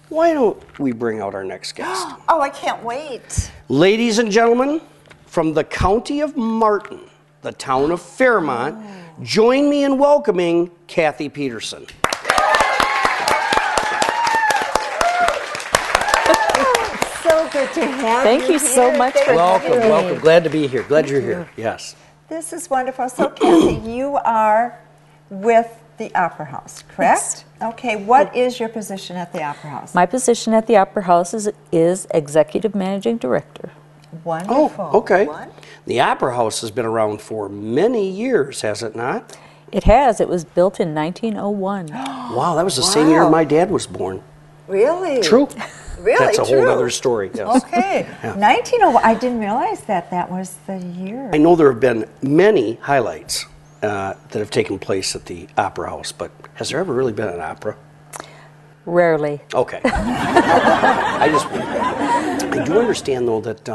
why don't we bring out our next guest? Oh, I can't wait. Ladies and gentlemen, from the county of Martin, the town of Fairmont, join me in welcoming Kathy Peterson. So good to have you. Thank you so much for Welcome, having me. welcome. Glad to be here. Glad you're here. Yes. This is wonderful. So, Kathy, you are with the Opera House, correct? Yes. Okay, what is your position at the Opera House? My position at the Opera House is Executive Managing Director. Wonderful. Oh, okay. What? The Opera House has been around for many years, has it not? It has. It was built in 1901. Wow, that was the same year my dad was born. Really? True. Really? That's a true. whole other story. Yes. Okay. Yeah. 1901. I didn't realize that was the year. I know there have been many highlights that have taken place at the Opera House, but has there ever really been an opera? Rarely. Okay. I do understand though that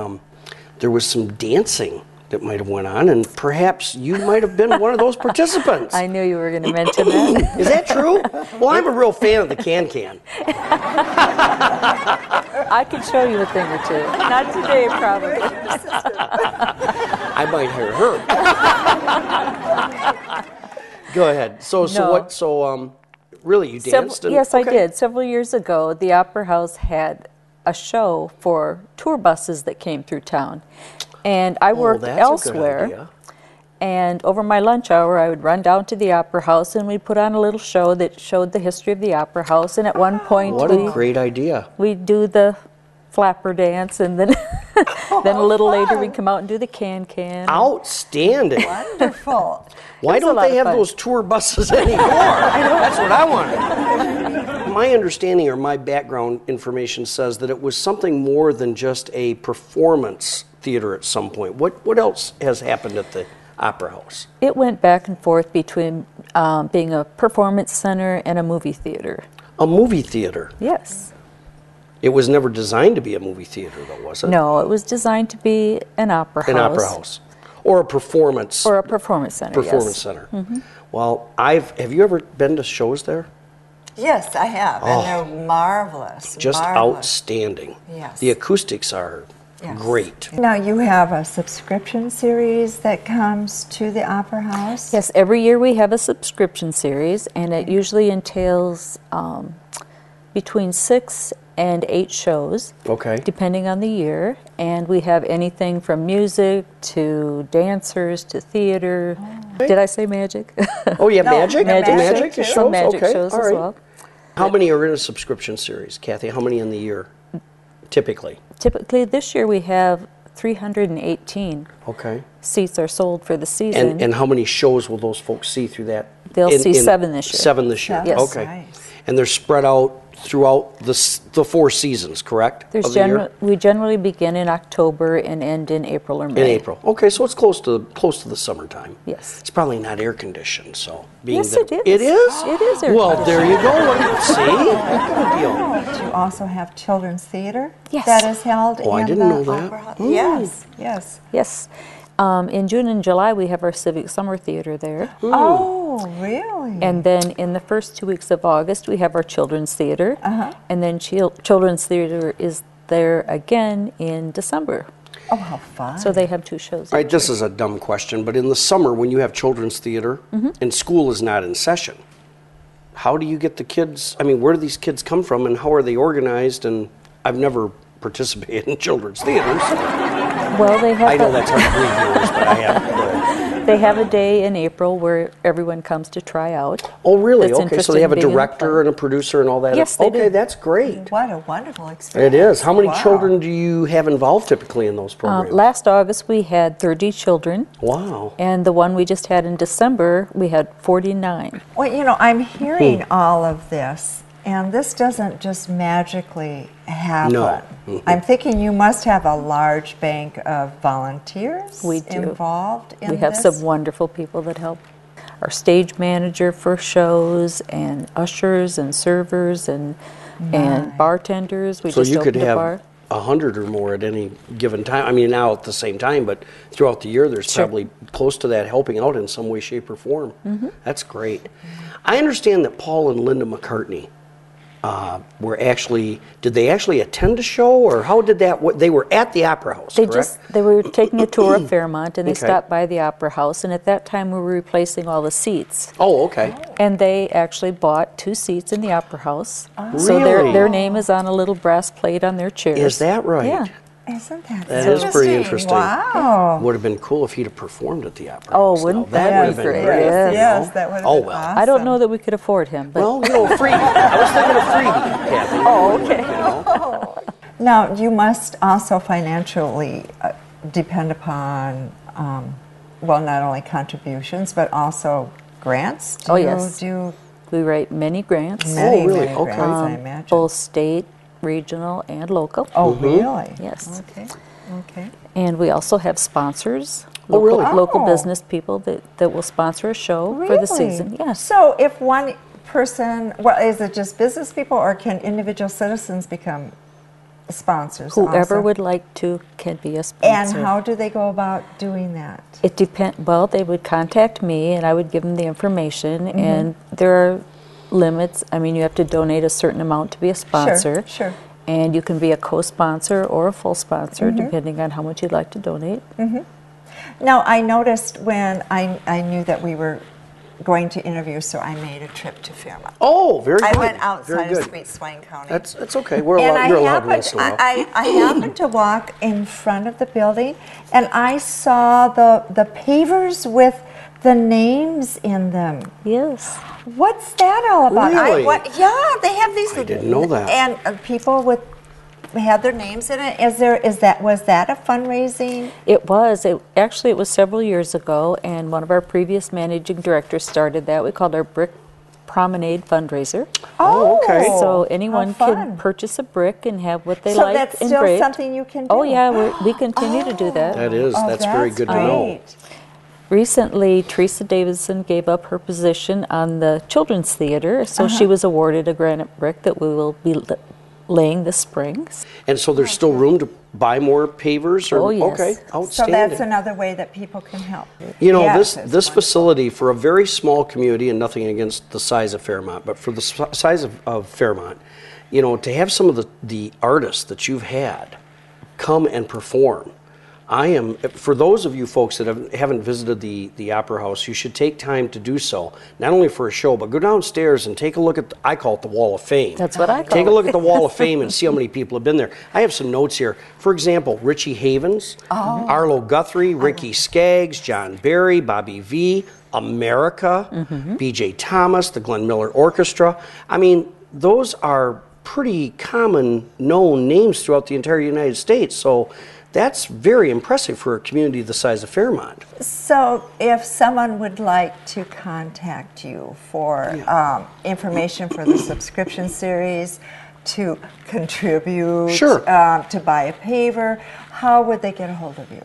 there was some dancing that might have went on, and perhaps you might have been one of those participants. I knew you were going to mention that. Is that true? Well, I'm a real fan of the can-can. I could show you a thing or two. Not today, probably. I might hear her. Go ahead. So No. what? So really, you danced? Yes, I did. Several years ago, the Opera House had a show for tour buses that came through town. And I worked that's a good elsewhere. idea. And over my lunch hour, I would run down to the Opera House and we'd put on a little show that showed the history of the Opera House. And at one point, What a great idea. we'd do the flapper dance, and then then a little later we'd come out and do the can-can. Outstanding. Wonderful. Why It was a don't lot they of have fun. those tour buses anymore? That's what I want. My understanding or my background information says that it was something more than just a performance theater at some point. What else has happened at the Opera House? It went back and forth between being a performance center and a movie theater. A movie theater. Yes. It was never designed to be a movie theater, though, was it? No, it was designed to be an opera house. An opera house. Or a performance. Or a performance center, performance yes. center. Well, have you ever been to shows there? Yes, I have, and they're marvelous. Just marvelous. outstanding. Yes. The acoustics are Yes. great. Now, you have a subscription series that comes to the Opera House? Yes, every year we have a subscription series, and it usually entails between 6 and 8 shows, Okay. depending on the year. And we have anything from music to dancers to theater. Did I say magic? Oh, yeah, No, magic? magic Magic too. shows? Some magic Okay, shows all as right. well. How many are in a subscription series, Kathy? How many in the year, typically? Typically, this year we have 318 Okay. seats are sold for the season. And how many shows will those folks see through that? They'll see 7 this year. 7 this year. Yes. Okay. Nice. And they're spread out throughout the 4 seasons, correct? There's of the year? we generally begin in October and end in April or May. In April. Okay, so it's close to the summertime. Yes. It's probably not air conditioned, so being Yes, that it is. It is? It is air Well, conditioned. there you go. See? Good deal. Do you also have children's theater? Yes. That is held Oh, I in didn't the know that. Opera House? Mm. Yes, yes. Yes. In June and July, we have our Civic Summer Theater there. Oh, really? And then in the first 2 weeks of August, we have our Children's Theater. Uh-huh. And then Children's Theater is there again in December. Oh, how fun. So they have 2 shows. All right, each this year. is a dumb question, but in the summer when you have children's theater and school is not in session, how do you get the kids? I mean, where do these kids come from and how are they organized? And I've never participated in children's theaters. Well, they have I know that's hard to believe, viewers, but I have. Go ahead. They have a day in April where everyone comes to try out. Oh, really? That's Okay, so interested they have a in being in the director play. and a producer and all that? Yes, they Okay, do. that's great. What a wonderful experience. It is. How many Wow. children do you have involved typically in those programs? Last August, we had 30 children. Wow. And the one we just had in December, we had 49. Well, you know, I'm hearing all of this, and this doesn't just magically happen. No. I'm thinking you must have a large bank of volunteers We do. involved in We have this. some wonderful people that help. Our stage manager for shows, and ushers and servers and bartenders. We So just you could opened a have bar. 100 or more at any given time. I mean, now at the same time, but throughout the year, there's Sure. probably close to that helping out in some way, shape, or form. That's great. I understand that Paul and Linda McCartney did they actually attend a show, or how did that, they were at the Opera House, correct? They were taking a tour of Fairmont, and they Okay. stopped by the Opera House, and at that time we were replacing all the seats. Oh, okay. And they actually bought 2 seats in the Opera House. So Really? their name is on a little brass plate on their chairs. Is that right? Yeah. Isn't that That is pretty interesting. Wow. Would have been cool if he'd have performed at the Opera Oh, House. Now, wouldn't that that would be have been great? great? Yes. you Yes, know? that would have Oh, been well. awesome. I don't know that we could afford him, but Well, freebie. I was thinking of freebie, Kathy. Oh, okay. You know? Now, you must also financially depend upon, well, not only contributions, but also grants. Do Oh, you yes. do we write many grants, many, really? many Okay. grants, I imagine. both state, regional, and local. Oh, really? Yes. Okay. Okay. And we also have sponsors, Oh, really? local Oh. business people that will sponsor a show for the season. Yes. So if one person, well, is it just business people, or can individual citizens become sponsors? Whoever also? would like to can be a And sponsor. how do they go about doing that? It well, they would contact me and I would give them the information, and there are limits. I mean, you have to donate a certain amount to be a sponsor. Sure. And you can be a co-sponsor or a full sponsor, depending on how much you'd like to donate. Now, I noticed when I knew that we were going to interview, so I made a trip to Fairmont. Oh, very good. I went Very outside good. of Sweet Swain County. That's okay. You're and allowed once in a while. I happened to walk in front of the building, and I saw the pavers with the names in them. Yes. What's that all about? Really? Yeah, they have these. I didn't know that. And people had their names in it. Was that a fundraising? It was. Actually, it was several years ago, and one of our previous managing directors started that. We called our Brick Promenade fundraiser. Oh, okay. So anyone how can fun. purchase a brick and have what they So like that's still engraved. something you can do? Oh yeah, we continue to do that. That's very good to know. great. Recently, Teresa Davidson gave up her position on the Children's Theater, so she was awarded a granite brick that we will be laying this spring. And so there's still room to buy more pavers? Or, Oh, yes. Okay, So outstanding. that's another way that people can help. You know, Yes, this it's this wonderful. facility, for a very small community, and nothing against the size of Fairmont, but for the size of Fairmont, you know, to have some of the artists that you've had come and perform, for those of you folks that haven't visited the Opera House, you should take time to do so, not only for a show, but go downstairs and take a look at, I call it the Wall of Fame. That's what I call Take a it. look at the Wall of Fame and see how many people have been there. I have some notes here. For example, Richie Havens, Arlo Guthrie, Ricky Skaggs, John Barry, Bobby V, America, B.J. Thomas, the Glenn Miller Orchestra. I mean, those are pretty common known names throughout the entire United States. So that's very impressive for a community the size of Fairmont. So if someone would like to contact you for information for the subscription series, to contribute, Sure. to buy a paver, how would they get a hold of you?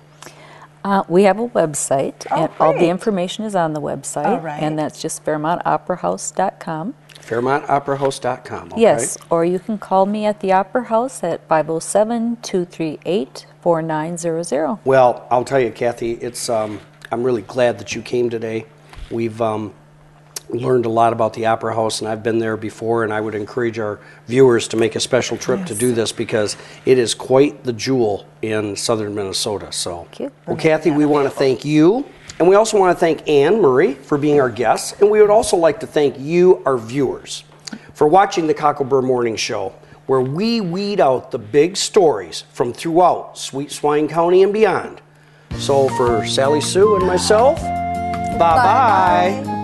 We have a website, and all the great. information is on the website, All right. and that's just FairmontOperaHouse.com. FairmontOperaHouse.com. Okay. Yes, or you can call me at the Opera House at 507-238-4900. Well, I'll tell you, Kathy, I'm really glad that you came today. We've learned a lot about the Opera House, and I've been there before, and I would encourage our viewers to make a special trip to do this, because it is quite the jewel in southern Minnesota. So, Thank you. well, Kathy, we want to thank you, and we also want to thank Anne Murray for being our guest, and we would also like to thank you, our viewers, for watching the Cocklebur Morning Show, where we weed out the big stories from throughout Sweet Swain County and beyond. So for Sally Sue and myself, bye-bye. Bye-bye.